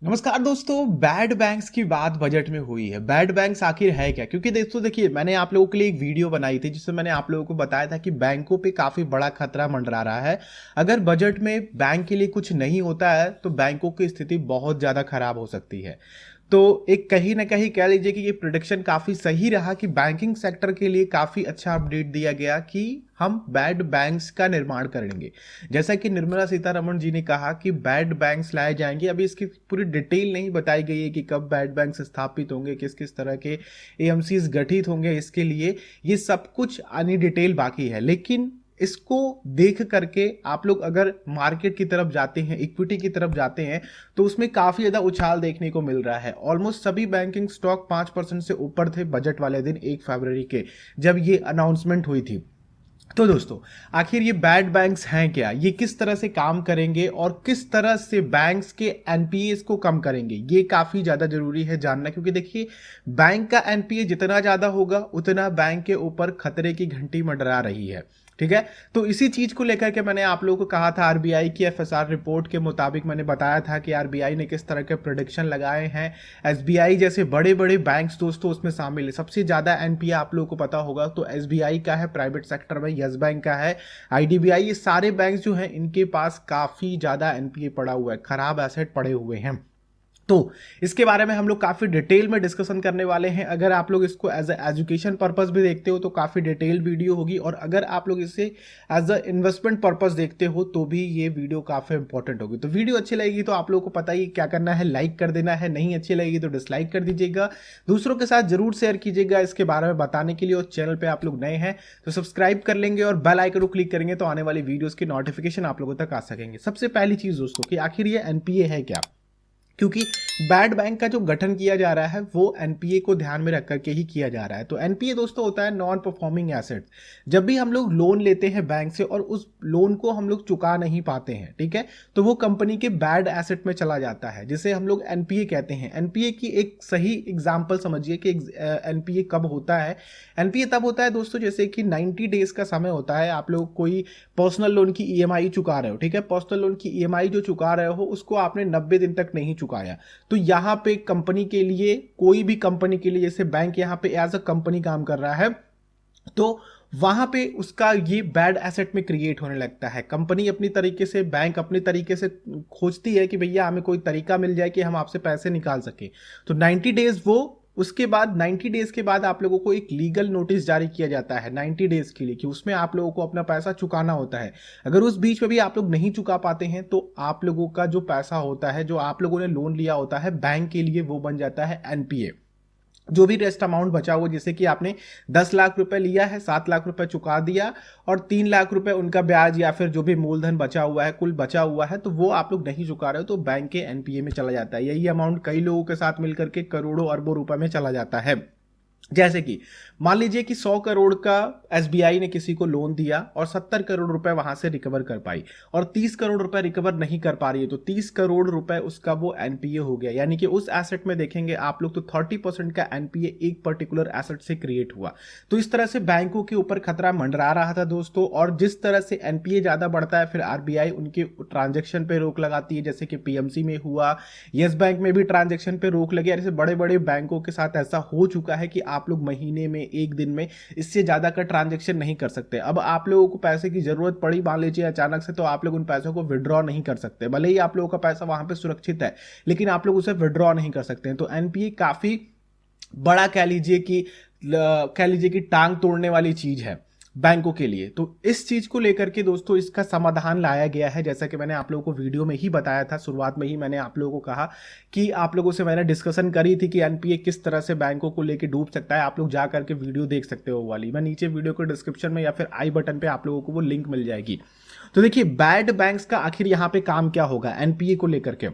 नमस्कार दोस्तों। Bad banks की बात बजट में हुई है। बैड बैंक्स आखिर है क्या? क्योंकि दोस्तों देखिए, मैंने आप लोगों के लिए एक वीडियो बनाई थी जिसमें मैंने आप लोगों को बताया था कि बैंकों पे काफ़ी बड़ा खतरा मंडरा रहा है। अगर बजट में बैंक के लिए कुछ नहीं होता है तो बैंकों की स्थिति बहुत ज़्यादा खराब हो सकती है। तो एक कहीं ना कहीं कह लीजिए कि ये प्रिडिक्शन काफ़ी सही रहा कि बैंकिंग सेक्टर के लिए काफ़ी अच्छा अपडेट दिया गया कि हम बैड बैंक्स का निर्माण करेंगे। जैसा कि निर्मला सीतारमण जी ने कहा कि बैड बैंक्स लाए जाएंगे। अभी इसकी पूरी डिटेल नहीं बताई गई है कि कब बैड बैंक्स स्थापित होंगे, किस किस तरह के एएमसीज गठित होंगे इसके लिए। ये सब कुछ आनी डिटेल बाकी है, लेकिन इसको देख करके आप लोग अगर मार्केट की तरफ जाते हैं, इक्विटी की तरफ जाते हैं, तो उसमें काफ़ी ज़्यादा उछाल देखने को मिल रहा है। ऑलमोस्ट सभी बैंकिंग स्टॉक 5% से ऊपर थे बजट वाले दिन 1 फरवरी के, जब ये अनाउंसमेंट हुई थी। तो दोस्तों, आखिर ये बैड बैंक्स हैं क्या, ये किस तरह से काम करेंगे और किस तरह से बैंक्स के एनपीएस को कम करेंगे, ये काफ़ी ज़्यादा जरूरी है जानना। क्योंकि देखिए, बैंक का एनपीए जितना ज़्यादा होगा उतना बैंक के ऊपर खतरे की घंटी मंडरा रही है। ठीक है, तो इसी चीज को लेकर के मैंने आप लोगों को कहा था, आरबीआई की एफएसआर रिपोर्ट के मुताबिक मैंने बताया था कि आरबीआई ने किस तरह के प्रोडिक्शन लगाए हैं। एसबीआई जैसे बड़े बड़े बैंक्स दोस्तों उसमें शामिल है। सबसे ज्यादा एनपीए आप लोगों को पता होगा तो एसबीआई का है, प्राइवेट सेक्टर में यस बैंक का है, आईडीबीआई। ये सारे बैंक जो हैं इनके पास काफी ज्यादा एनपीए पड़ा हुआ है, खराब एसेट पड़े हुए हैं। तो इसके बारे में हम लोग काफ़ी डिटेल में डिस्कशन करने वाले हैं। अगर आप लोग इसको एज एजुकेशन पर्पस भी देखते हो तो काफ़ी डिटेल वीडियो होगी, और अगर आप लोग इसे एज अ इन्वेस्टमेंट पर्पस देखते हो तो भी ये वीडियो काफ़ी इंपॉर्टेंट होगी। तो वीडियो अच्छी लगेगी तो आप लोगों को पता ही क्या करना है, लाइक कर देना है। नहीं अच्छी लगेगी तो डिसलाइक कर दीजिएगा। दूसरों के साथ जरूर शेयर कीजिएगा इसके बारे में बताने के लिए। और चैनल पर आप लोग नए हैं तो सब्सक्राइब कर लेंगे और बेल आइकन को क्लिक करेंगे तो आने वाली वीडियोज़ की नोटिफिकेशन आप लोगों तक आ सकेंगे। सबसे पहली चीज़ दोस्तों कि आखिर ये एनपीए है क्या। क्योंकि बैड बैंक का जो गठन किया जा रहा है वो एनपीए को ध्यान में रख करके ही किया जा रहा है। तो एनपीए दोस्तों होता है नॉन परफॉर्मिंग एसेट। जब भी हम लोग लोन लेते हैं बैंक से और उस लोन को हम लोग चुका नहीं पाते हैं, ठीक है, तो वो कंपनी के बैड एसेट में चला जाता है, जिसे हम लोग एनपीए कहते हैं। एनपीए की एक सही एग्जांपल समझिए कि एनपीए कब होता है। एनपीए तब होता है दोस्तों जैसे कि 90 डेज का समय होता है। आप लोग कोई पर्सनल लोन की ईएमआई चुका रहे हो, ठीक है, पर्सनल लोन की ईएमआई जो चुका रहे हो उसको आपने 90 दिन तक नहीं चुकाया, तो यहां पे कंपनी के लिए, कोई भी कंपनी के लिए, जैसे बैंक यहां पे एज अ कंपनी काम कर रहा है, तो वहां पे उसका ये बैड एसेट में क्रिएट होने लगता है। कंपनी अपनी तरीके से, बैंक अपनी तरीके से खोजती है कि भैया हमें कोई तरीका मिल जाए कि हम आपसे पैसे निकाल सके। तो 90 डेज वो, उसके बाद 90 डेज के बाद आप लोगों को एक लीगल नोटिस जारी किया जाता है 90 डेज के लिए, कि उसमें आप लोगों को अपना पैसा चुकाना होता है। अगर उस बीच में भी आप लोग नहीं चुका पाते हैं तो आप लोगों का जो पैसा होता है, जो आप लोगों ने लोन लिया होता है बैंक के लिए, वो बन जाता है एनपीए। जो भी रेस्ट अमाउंट बचा हुआ, जैसे कि आपने 10 लाख रुपए लिया है, 7 लाख रुपए चुका दिया और 3 लाख रुपए उनका ब्याज या फिर जो भी मूलधन बचा हुआ है, कुल बचा हुआ है, तो वो आप लोग नहीं चुका रहे हो तो बैंक के एनपीए में चला जाता है। यही अमाउंट कई लोगों के साथ मिलकर के करोड़ों अरबों रुपए में चला जाता है। जैसे कि मान लीजिए कि 100 करोड़ का एसबीआई ने किसी को लोन दिया और 70 करोड़ रुपए वहां से रिकवर कर पाई, और 30 करोड़ रुपए रिकवर नहीं कर पा रही है, तो 30 करोड़ रुपए उसका वो एनपीए हो गया। यानी कि उस एसेट में देखेंगे आप लोग तो 30% का एनपीए एक पर्टिकुलर एसेट से क्रिएट हुआ। तो इस तरह से बैंकों के ऊपर खतरा मंडरा रहा था दोस्तों। और जिस तरह से एनपीए ज्यादा बढ़ता है फिर आरबीआई उनके ट्रांजेक्शन पे रोक लगाती है, जैसे कि पीएमसी में हुआ, यस बैंक में भी ट्रांजेक्शन पे रोक लगी। ऐसे बड़े बड़े बैंकों के साथ ऐसा हो चुका है कि आप लोग महीने में, एक दिन में इससे ज्यादा का ट्रांजैक्शन नहीं कर सकते। अब आप लोगों को पैसे की जरूरत पड़ी मान लीजिए अचानक से, तो आप लोग उन पैसों को विड्रॉ नहीं कर सकते। भले ही आप लोगों का पैसा वहां पे सुरक्षित है, लेकिन आप लोग उसे विड्रॉ नहीं कर सकते हैं। तो एनपीए काफी बड़ा कह लीजिए कि टांग तोड़ने वाली चीज है बैंकों के लिए। तो इस चीज को लेकर के दोस्तों इसका समाधान लाया गया है। जैसा कि मैंने आप लोगों को वीडियो में ही बताया था, शुरुआत में ही मैंने आप लोगों को कहा कि आप लोगों से मैंने डिस्कशन करी थी कि एनपीए किस तरह से बैंकों को लेकर डूब सकता है। आप लोग जा करके वीडियो देख सकते हो वाली, मैं नीचे वीडियो को डिस्क्रिप्शन में या फिर आई बटन पे आप लोगों को वो लिंक मिल जाएगी। तो देखिए, बैड बैंक्स का आखिर यहाँ पे काम क्या होगा एनपीए को लेकर के।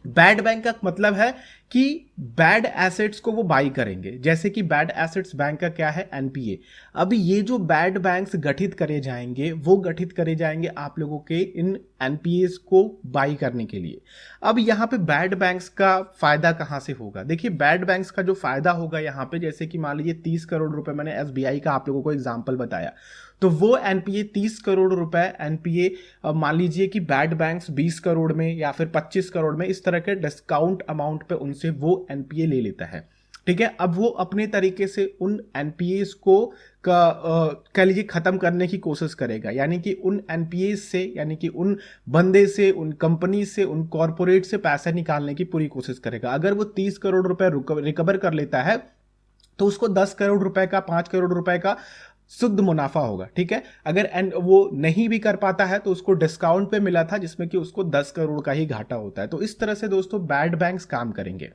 बैड बैंक का मतलब है कि बैड एसेट्स को वो बाई करेंगे। जैसे कि बैड एसेट्स बैंक का क्या है, एनपीए। अब ये जो बैड बैंक्स गठित करे जाएंगे वो गठित करे जाएंगे आप लोगों के इन एनपीएस को बाई करने के लिए। अब यहाँ पे बैड बैंक्स का फायदा कहाँ से होगा? देखिए बैड बैंक्स का जो फायदा होगा यहाँ पे, जैसे कि मान लीजिए 30 करोड़ रुपए मैंने एसबीआई का आप लोगों को एग्जांपल बताया, तो वो एनपीए 30 करोड़ रुपए एनपीए मान लीजिए कि बैड बैंक्स 20 करोड़ में या फिर 25 करोड़ में इस तरह के डिस्काउंट अमाउंट पे उनसे वो एनपीए ले लेता है। ठीक है, अब वो अपने तरीके से उन एनपीएस को कह लीजिए खत्म करने की कोशिश करेगा, यानी कि उन एनपीएस से, यानी कि उन बंदे से, उन कंपनी से, उन कॉरपोरेट से पैसा निकालने की पूरी कोशिश करेगा। अगर वो 30 करोड़ रुपए रिकवर कर लेता है तो उसको 10 करोड़ रुपए का, 5 करोड़ रुपए का शुद्ध मुनाफा होगा। ठीक है, अगर वो नहीं भी कर पाता है तो उसको डिस्काउंट पे मिला था जिसमें कि उसको 10 करोड़ का ही घाटा होता है। तो इस तरह से दोस्तों बैड बैंक्स काम करेंगे।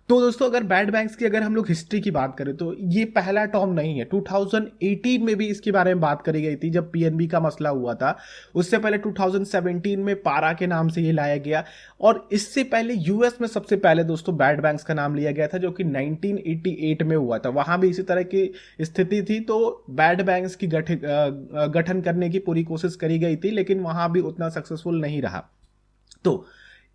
तो दोस्तों अगर बैड बैंक्स की अगर हम लोग हिस्ट्री की बात करें तो ये पहला टर्म नहीं है। 2018 में भी इसके बारे में बात करी गई थी जब पीएनबी का मसला हुआ था। उससे पहले 2017 में पारा के नाम से ये लाया गया, और इससे पहले यूएस में सबसे पहले दोस्तों बैड बैंक्स का नाम लिया गया था जो कि 1988 में हुआ था। वहां भी इसी तरह की स्थिति थी, तो बैड बैंक्स की गठन करने की पूरी कोशिश करी गई थी, लेकिन वहां भी उतना सक्सेसफुल नहीं रहा। तो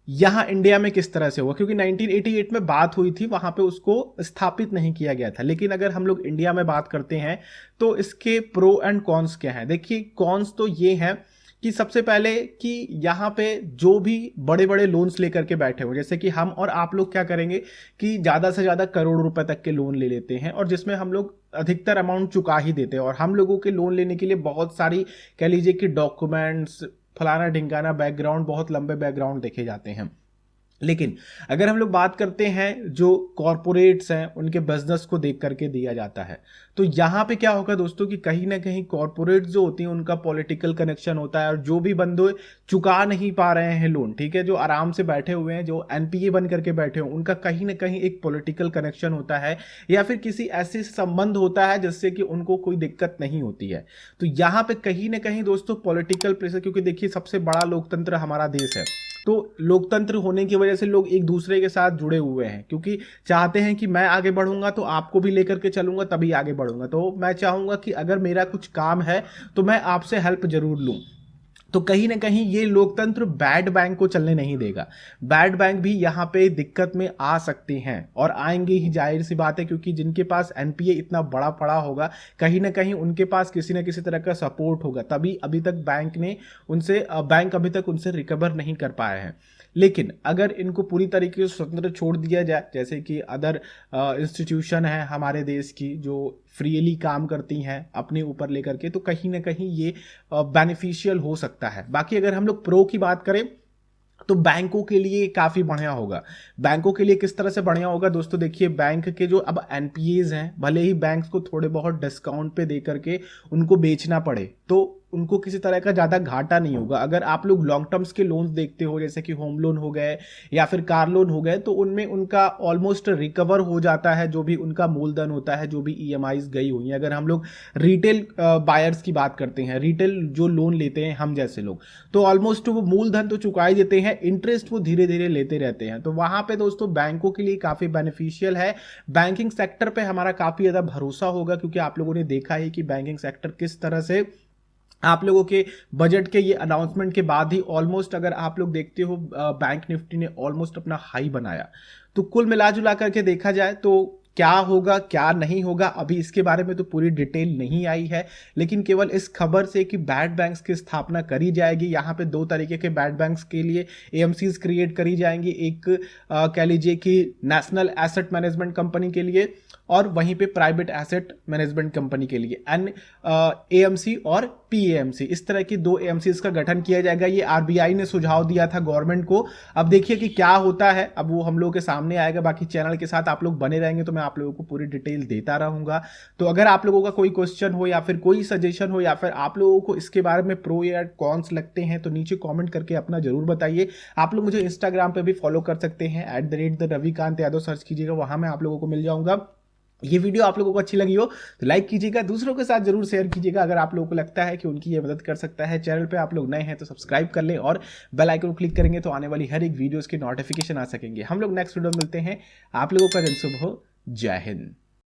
यहां इंडिया में किस तरह से हुआ, क्योंकि 1988 में बात हुई थी, वहां पे उसको स्थापित नहीं किया गया था। लेकिन अगर हम लोग इंडिया में बात करते हैं तो इसके प्रो एंड कॉन्स क्या हैं? देखिए कॉन्स तो ये हैं कि सबसे पहले कि यहाँ पे जो भी बड़े बड़े लोन्स लेकर के बैठे हो, जैसे कि हम और आप लोग क्या करेंगे कि ज़्यादा से ज़्यादा करोड़ रुपए तक के लोन ले लेते हैं, और जिसमें हम लोग अधिकतर अमाउंट चुका ही देते हैं। और हम लोगों के लोन लेने के लिए बहुत सारी कह लीजिए कि डॉक्यूमेंट्स, फलाना ढिंकाना बैकग्राउंड, बहुत लंबे बैकग्राउंड देखे जाते हैं। लेकिन अगर हम लोग बात करते हैं जो कॉरपोरेट्स हैं उनके बिजनेस को देख करके दिया जाता है, तो यहाँ पे क्या होगा दोस्तों कि कहीं ना कहीं कॉरपोरेट्स जो होती हैं उनका पॉलिटिकल कनेक्शन होता है, और जो भी बंदे चुका नहीं पा रहे हैं लोन, ठीक है, जो आराम से बैठे हुए हैं, जो एनपीए बन करके बैठे हुए, उनका कहीं ना कहीं एक पॉलिटिकल कनेक्शन होता है या फिर किसी ऐसे संबंध होता है जिससे कि उनको कोई दिक्कत नहीं होती है। तो यहाँ पे कहीं ना कहीं दोस्तों पॉलिटिकल प्रेशर, क्योंकि देखिए सबसे बड़ा लोकतंत्र हमारा देश है, तो लोकतंत्र होने की वजह से लोग एक दूसरे के साथ जुड़े हुए हैं, क्योंकि चाहते हैं कि मैं आगे बढ़ूंगा तो आपको भी लेकर के चलूंगा तभी आगे बढ़ूंगा। तो मैं चाहूंगा कि अगर मेरा कुछ काम है तो मैं आपसे हेल्प जरूर लूं। तो कहीं ना कहीं ये लोकतंत्र बैड बैंक को चलने नहीं देगा। बैड बैंक भी यहाँ पे दिक्कत में आ सकते हैं और आएंगे ही, जाहिर सी बात है, क्योंकि जिनके पास एनपीए इतना बड़ा पड़ा होगा कहीं ना कहीं उनके पास किसी न किसी तरह का सपोर्ट होगा, तभी अभी तक बैंक अभी तक उनसे रिकवर नहीं कर पाए हैं। लेकिन अगर इनको पूरी तरीके से स्वतंत्र छोड़ दिया जाए, जैसे कि अदर इंस्टीट्यूशन है हमारे देश की जो फ्रीली काम करती हैं अपने ऊपर लेकर के, तो कहीं ना कहीं ये बेनिफिशियल हो सकता है। बाकी अगर हम लोग प्रो की बात करें तो बैंकों के लिए काफी बढ़िया होगा। बैंकों के लिए किस तरह से बढ़िया होगा दोस्तों? देखिए बैंक के जो अब एनपीएज हैं, भले ही बैंक्स को थोड़े बहुत डिस्काउंट पे दे करके उनको बेचना पड़े तो उनको किसी तरह का ज्यादा घाटा नहीं होगा। अगर आप लोग लॉन्ग टर्म्स के लोन्स देखते हो, जैसे कि होम लोन हो गए या फिर कार लोन हो गए, तो उनमें उनका ऑलमोस्ट रिकवर हो जाता है जो भी उनका मूलधन होता है, जो भी ईएमआईज गई हुई है। अगर हम लोग रिटेल बायर्स की बात करते हैं, रिटेल जो लोन लेते हैं हम जैसे लोग, तो ऑलमोस्ट वो मूलधन तो चुका ही देते हैं, इंटरेस्ट वो धीरे धीरे लेते रहते हैं। तो वहां पे दोस्तों बैंकों के लिए काफी बेनिफिशियल है। बैंकिंग सेक्टर पे हमारा काफी ज्यादा भरोसा होगा, क्योंकि आप लोगों ने देखा है कि बैंकिंग सेक्टर किस तरह से आप लोगों के बजट के ये अनाउंसमेंट के बाद ही ऑलमोस्ट, अगर आप लोग देखते हो, बैंक निफ्टी ने ऑलमोस्ट अपना हाई बनाया। तो कुल मिला जुला करके देखा जाए तो क्या होगा क्या नहीं होगा अभी इसके बारे में तो पूरी डिटेल नहीं आई है, लेकिन केवल इस खबर से कि बैड बैंक्स की स्थापना करी जाएगी। यहाँ पे दो तरीके के बैड बैंक्स के लिए एएमसीज क्रिएट करी जाएंगी, एक कह लीजिए कि नेशनल एसेट मैनेजमेंट कंपनी के लिए और वहीं पे प्राइवेट एसेट मैनेजमेंट कंपनी के लिए एएमसी और पीएमसी, इस तरह की दो एएमसीज का गठन किया जाएगा। ये आरबीआई ने सुझाव दिया था गवर्नमेंट को। अब देखिए कि क्या होता है, अब वो हम लोगों के सामने आएगा। बाकी चैनल के साथ आप लोग बने रहेंगे तो मैं आप लोगों को पूरी डिटेल देता रहूंगा। तो अगर आप लोगों का कोई क्वेश्चन हो या फिर कोई सजेशन हो या फिर आप लोगों को इसके बारे में प्रो या कॉन्स लगते हैं तो नीचे कॉमेंट करके अपना जरूर बताइए। आप लोग मुझे इंस्टाग्राम पे भी फॉलो कर सकते हैं, @the rate the Ravikant Yadav search कीजिएगा, वहां मैं आप लोगों को मिल जाऊंगा। ये वीडियो आप लोगों को अच्छी लगी हो तो लाइक कीजिएगा, दूसरों के साथ जरूर शेयर कीजिएगा। अगर आप लोगों को लगता है कि उनकी ये मदद कर सकता है, चैनल पे आप लोग नए हैं तो सब्सक्राइब कर लें और बेल आइकन को क्लिक करेंगे तो आने वाली हर एक वीडियोस के नोटिफिकेशन आ सकेंगे। हम लोग नेक्स्ट वीडियो में मिलते हैं। आप लोगों का दिन शुभ हो। जय हिंद।